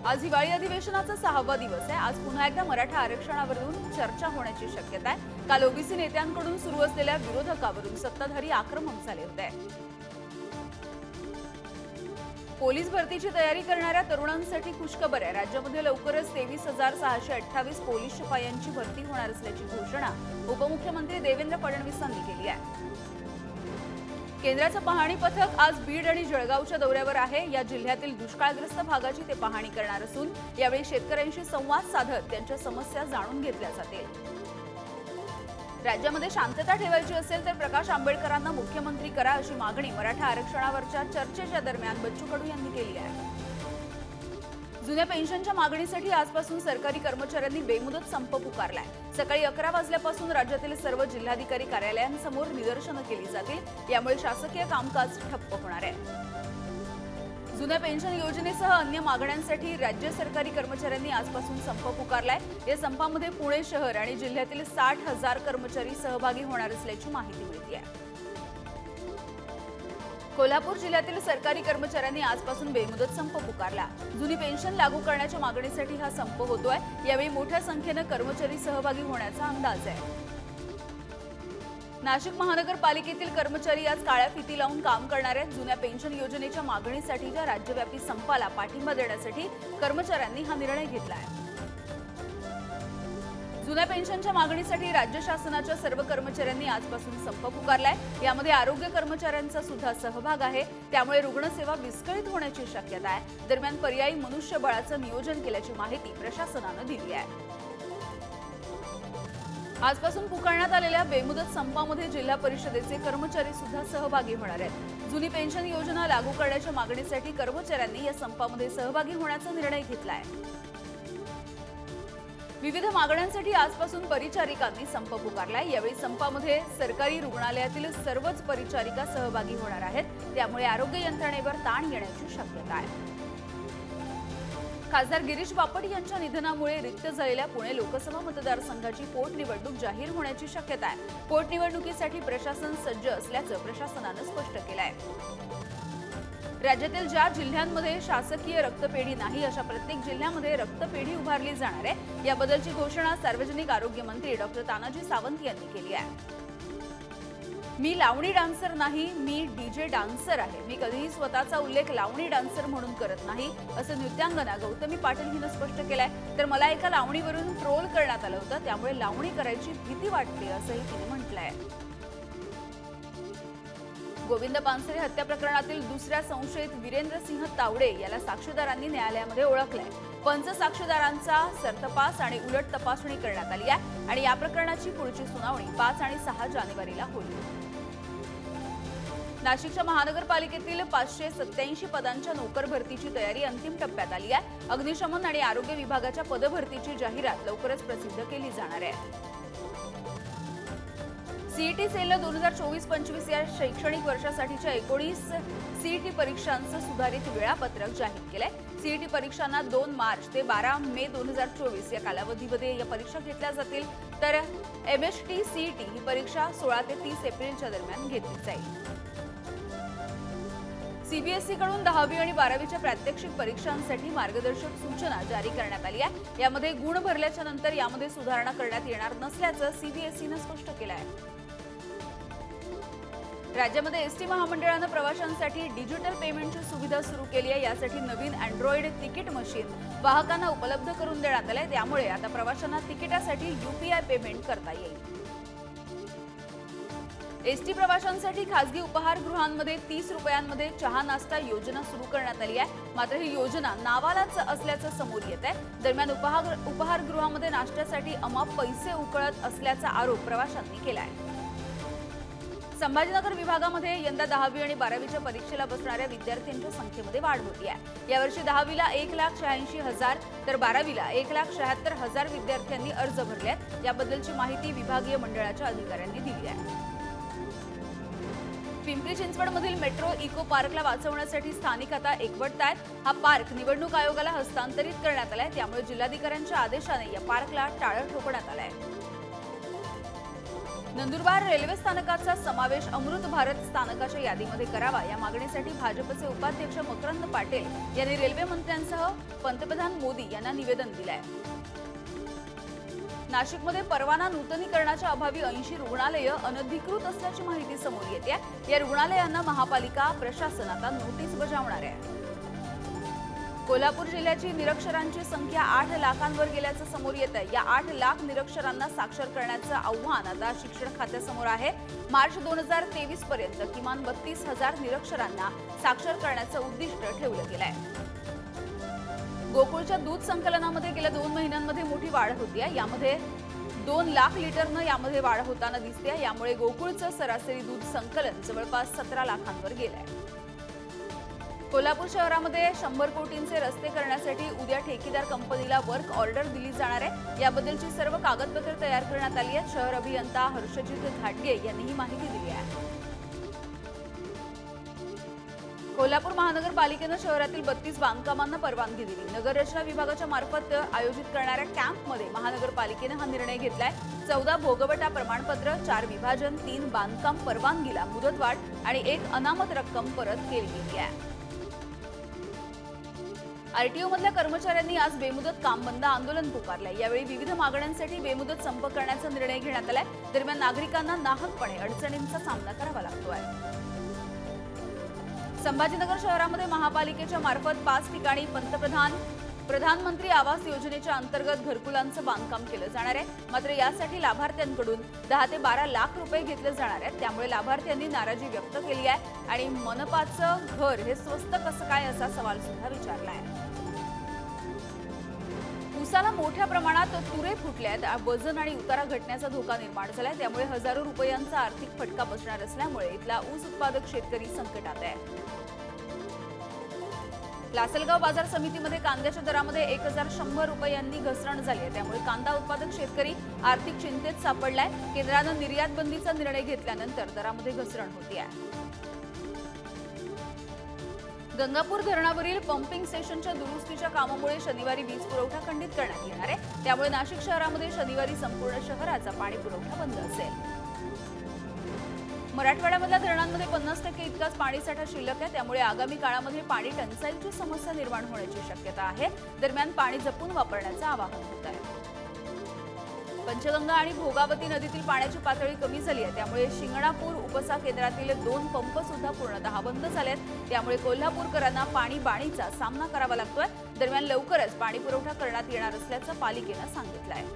आज हिवाळी अधिवेशनाचा 6वा दिवस आहे। आज पुन्हा एकदा मराठा आरक्षणावरून चर्चा होण्याची शक्यता आहे। काल ओबीसी नेत्यांकडून सुरू असलेल्या विरोधकावरून सत्ताधारी आक्रमक झाले होते। पोलीस भरतीची तयारी करणाऱ्या तरुणांसाठी खुशखबर आहे। राज्यामध्ये लवकरच 23,628 पोलीस शिपायांची भरती होणार असल्याची घोषणा उपमुख्यमंत्री देवेंद्र फडणवीसांनी केली आहे। केंद्राचं पाहणी पथक आज बीड आणि जळगावच्या दौऱ्यावर आहे। या जिल्ह्यातील दुष्काळग्रस्त भागाची ते पाहणी करणार असून यावेळी शेतकऱ्यांशी संवाद साधत त्यांच्या समस्या जाणून घेतल्या जातील। राज्यामध्ये शांतता ठेवायची असेल तर प्रकाश आंबेडकरांना मुख्यमंत्री करा अशी मागणी मराठा आरक्षणावरच्या चर्चेच्या दरम्यान बच्चू कडू यांनी केली आहे। जुन्या पेन्शनच्या मागणीसाठी आजपासून सरकारी कर्मचाऱ्यांनी बेमुदत संप पुकारलाय। सकाळी 11 वाजल्यापासून राज्यातील सर्व जिल्हाधिकारी कार्यालयांसमोर निदर्शनं केली जातील। यामुळे शासकीय कामकाज ठप्प होणार आहे। जुन्या पेन्शन योजनेसह अन्य मागण्यांसाठी राज्य सरकारी कर्मचाऱ्यांनी आजपासून संप पुकारलाय। या संपामध्ये पुणे शहर आणि जिल्ह्यातील 60,000 कर्मचारी सहभागी होणार असल्याची माहिती मिळते आहे। कोल्हापूर जिल्ह्यातील सरकारी कर्मचाऱ्यांनी आजपासून बेमुदत संप पुकारला। जुनी पेन्शन लागू करण्याच्या मागणीसाठी हा संप होतोय। यावेळी मोठ्या संख्येने कर्मचारी सहभागी होण्याचा अंदाज आहे। नाशिक महानगरपालिकेतील कर्मचारी आज काळ्या फिती लावून काम करणार आहेत। जुन्या पेन्शन योजनेच्या मागणीसाठीच्या राज्यव्यापी संपाला पाठिंबा देण्यासाठी कर्मचाऱ्यांनी हा निर्णय घेतला आहे। जुन्या पेन्शनच्या मागणीसाठी राज्य शासनाच्या सर्व कर्मचाऱ्यांनी आजपासून संप पुकारलाय। यामध्ये आरोग्य कर्मचाऱ्यांचा सुद्धा सहभाग आहे। त्यामुळे रुग्णसेवा विस्कळीत होण्याची शक्यता आहे। दरम्यान पर्यायी मनुष्यबळाचं नियोजन केल्याची माहिती प्रशासनानं दिली आहे। आजपासून पुकारण्यात आलेल्या बेमुदत संपामध्ये जिल्हा परिषदेचे कर्मचारी सुद्धा सहभागी होणार आहेत। जुनी पेन्शन योजना लागू करण्याच्या मागणीसाठी कर्मचाऱ्यांनी या संपामध्ये सहभागी होण्याचा निर्णय घेतला आहे। विविध मागण्यांसाठी आजपासून परिचारिकांनी संप पुकारलाय। यावेळी संपामध्ये सरकारी रुग्णालयातील सर्वच परिचारिका सहभागी होणार आहेत। त्यामुळे आरोग्य यंत्रणेवर ताण येण्याची शक्यता आहे। खासदार गिरीश बापट यांच्या निधनामुळे रिक्त झालेल्या पुणे लोकसभा मतदारसंघाची पोटनिवडणूक जाहीर होण्याची शक्यता आहे। पोटनिवडणुकीसाठी प्रशासन सज्ज असल्याचं प्रशासनानं स्पष्ट केलं आहे। राज्यातील ज्या जिल्ह्यांमध्ये शासकीय रक्तपेढी नाही अशा प्रत्येक जिल्ह्यामध्ये रक्तपेढी उभारली जाणार आहे। याबद्दलची घोषणा सार्वजनिक आरोग्य मंत्री डॉक्टर तानाजी सावंत यांनी केली आहे। मी लावणी डान्सर नाही, मी डीजे डान्सर आहे। मी कधीही स्वतःचा उल्लेख लावणी डान्सर म्हणून करत नाही असं नृत्यांगना गौतमी पाटील हिनं स्पष्ट केलंय। तर मला एका लावणीवरून ट्रोल करण्यात आलं होतं, त्यामुळे लावणी करायची भीती वाटते असंही तिने म्हटलंय। गोविंद पानसरे हत्या प्रकरणातील दुसऱ्या संशयित वीरेंद्र सिंह तावडे याला साक्षीदारांनी न्यायालयामध्ये ओळखलंय। पंच साक्षीदारांचा सरतपास आणि उलट तपासणी करण्यात आली आहे आणि या प्रकरणाची पुढची सुनावणी 5 आणि 6 जानेवारीला होईल। नाशिकच्या महानगरपालिकेतील 587 पदांच्या नोकर भरतीची तयारी अंतिम टप्प्यात आली आहे। अग्निशमन आणि आरोग्य विभागाच्या पदभरतीची जाहिरात लवकरच प्रसिद्ध केली जाणार आहे। सीईटी सेलनं 2024-25 या शैक्षणिक वर्षासाठीच्या 19 सीईटी परीक्षांचं सुधारित वेळापत्रक जाहीर केलंय। सीईटी परीक्षांना 2 मार्च ते 12 मे 2024 या कालावधीमध्ये या परीक्षा घेतल्या जातील। तर एमएसटी सीईटी ही परीक्षा 16 ते 30 एप्रिलच्या दरम्यान घेतली जाईल। सीबीएसई कडून 10वी आणि 12वीच्या प्रात्यक्षिक परीक्षांसाठी मार्गदर्शक सूचना जारी करण्यात आली आहे। यामध्ये गुण भरल्याच्या नंतर यामध्ये सुधारणा करण्यात येणार नसल्याचं सीबीएसईनं स्पष्ट केलं आहे। राज्यामध्ये एसटी महामंडळानं प्रवाशांसाठी डिजिटल पेमेंटची सुविधा सुरू केली आहे। यासाठी नवीन अँड्रॉइड तिकीट मशीन वाहकांना उपलब्ध करून देण्यात आलंय। त्यामुळे आता प्रवाशांना तिकिटासाठी यूपीआय पेमेंट करता येईल। एसटी प्रवाशांसाठी खासगी उपहारगृहांमध्ये 30 रुपयांमध्ये चहा नाश्ता योजना सुरू करण्यात आली आहे। मात्र ही योजना नावालाच असल्याचं समोर येत आहे। दरम्यान उपहारगृहामध्ये नाश्त्यासाठी अमाप पैसे उकळत असल्याचा आरोप प्रवाशांनी केला आहे। संभाजीनगर विभागामध्ये यंदा 10वी आणि 12वीच्या परीक्षेला बसणाऱ्या विद्यार्थ्यांच्या संख्येमध्ये वाढ होती आहे। यावर्षी 10वीला 1,86,000 तर 12वीला 1,76,000 विद्यार्थ्यांनी अर्ज भरले आहेत। याबद्दलची माहिती विभागीय मंडळाच्या अधिकाऱ्यांनी दिली आहे। पिंपरी चिंचवडमधील मेट्रो इको पार्कला वाचवण्यासाठी स्थानिक आता एकवटतायत। हा पार्क निवडणूक आयोगाला हस्तांतरित करण्यात आलाय। त्यामुळे जिल्हाधिकाऱ्यांच्या आदेशाने या पार्कला टाळं ठोकण्यात आलंय। नंदुरबार रेल्वे स्थानकाचा समावेश अमृत भारत स्थानकाच्या यादीमध्ये करावा या मागणीसाठी भाजपचे उपाध्यक्ष मकरंद पाटील यांनी रेल्वे मंत्र्यांसह पंतप्रधान मोदी यांना निवेदन दिले आहे। नाशिकमध्ये परवाना नूतनीकरणाच्या अभावी 80 रुग्णालये अनधिकृत असल्याची माहिती समोर येते। या रुग्णालयांना महापालिका प्रशासन आता नोटीस बजावणार आहे। कोल्हापूर जिल्ह्याची निरक्षरांची संख्या 8 लाखांवर गेल्याचं समोर येत आहे। या 8 लाख निरक्षरांना साक्षर करण्याचं आव्हान आता शिक्षण खात्यासमोर आहे। मार्च 2023 पर्यंत किमान 32,000 निरक्षरांना साक्षर करण्याचं उद्दिष्ट ठेवलं गेलंय। गोकुळच्या दूध संकलनामध्ये गेल्या 2 महिन्यांमध्ये मोठी वाढ होतीये। यामध्ये 2 लाख लिटरनं यामध्ये वाढ होताना दिसते। यामुळे गोकुळचं सरासरी दूध संकलन जवळपास 17 लाखांवर गेलंय। कोल्हापूर शहरामध्ये 100 कोटींचे रस्ते करण्यासाठी उद्या ठेकेदार कंपनीला वर्क ऑर्डर दिली जाणार आहे। याबद्दलची सर्व कागदपत्रे तयार करण्यात आली आहेत। शहर अभियंता हर्षजित घाटगे यांनी ही माहिती दिली आहे। कोल्हापूर महानगरपालिकेनं शहरातील 32 बांधकामांना परवानगी दिली। नगररचना विभागाच्या मार्फत आयोजित करणाऱ्या कॅम्पमध्ये महानगरपालिकेनं हा निर्णय घेतलाय। 14 भोगवटा प्रमाणपत्र, 4 विभाजन, 3 बांधकाम परवानगीला मुदतवाढ आणि 1 अनामत रक्कम परत केली गेली आहे। आरटीओ मधल्या कर्मचाऱ्यांनी आज बेमुदत काम बंद आंदोलन पुकारलंय। यावेळी विविध मागण्यांसाठी बेमुदत संप करण्याचा निर्णय घेण्यात आलाय। दरम्यान नागरिकांना नाहकपणे अडचणींचा सामना करावा लागतोय। संभाजीनगर शहरामध्ये महापालिकेच्या मार्फत 5 ठिकाणी प्रधानमंत्री आवास योजनेच्या अंतर्गत घरकुलांचं बांधकाम केलं जाणार आहे। मात्र यासाठी लाभार्थ्यांकडून 10 ते 12 लाख रुपये घेतले जाणार आहेत। त्यामुळे लाभार्थ्यांनी नाराजी व्यक्त केली आहे आणि मनपाचं घर हे स्वस्त कसं काय असा सवाल सुद्धा विचारला आहे। ऊसाला मोठ्या प्रमाणात तुरे फुटल्यात। वजन आणि उतारा घटण्याचा धोका निर्माण झालाय। त्यामुळे हजारो रुपयांचा आर्थिक फटका बसणार असल्यामुळे इथला ऊस उत्पादक शेतकरी संकटात आहे। लासलगाव बाजार समितीमध्ये कांद्याच्या दरामध्ये 1100 रुपयांनी घसरण झाली आहे। त्यामुळे कांदा उत्पादक शेतकरी आर्थिक चिंतेत सापडलाय। केंद्रानं निर्यात बंदीचा निर्णय घेतल्यानंतर दरामध्ये घसरण होती आहे। गंगापूर धरणावरील पंपिंग स्टेशनच्या दुरुस्तीच्या कामामुळे शनिवारी वीज पुरवठा खंडित करण्यात येणार आहे। त्यामुळे नाशिक शहरामध्ये शनिवारी संपूर्ण शहराचा पाणी पुरवठा बंद असेल। मराठवाड्यामधल्या धरणांमध्ये 50% इतकाच पाणीसाठा शिल्लक आहे। त्यामुळे आगामी काळामध्ये पाणी टंचाईची समस्या निर्माण होण्याची शक्यता आहे। दरम्यान पाणी जपून वापरण्याचं आवाहन होत आहे। पंचगंगा आणि भोगावती नदीतील पाण्याची पातळी कमी झाली आहे। त्यामुळे शिंगणापूर उपसा केंद्रातील 2 पंप सुद्धा पूर्णतः बंद झाले आहेत। त्यामुळे कोल्हापूरकरांना पाणी बाणीचा सामना करावा लागतोय। दरम्यान लवकरच पाणी पुरवठा करण्यात येणार असल्याचं पालिकेनं सांगितलं आहे।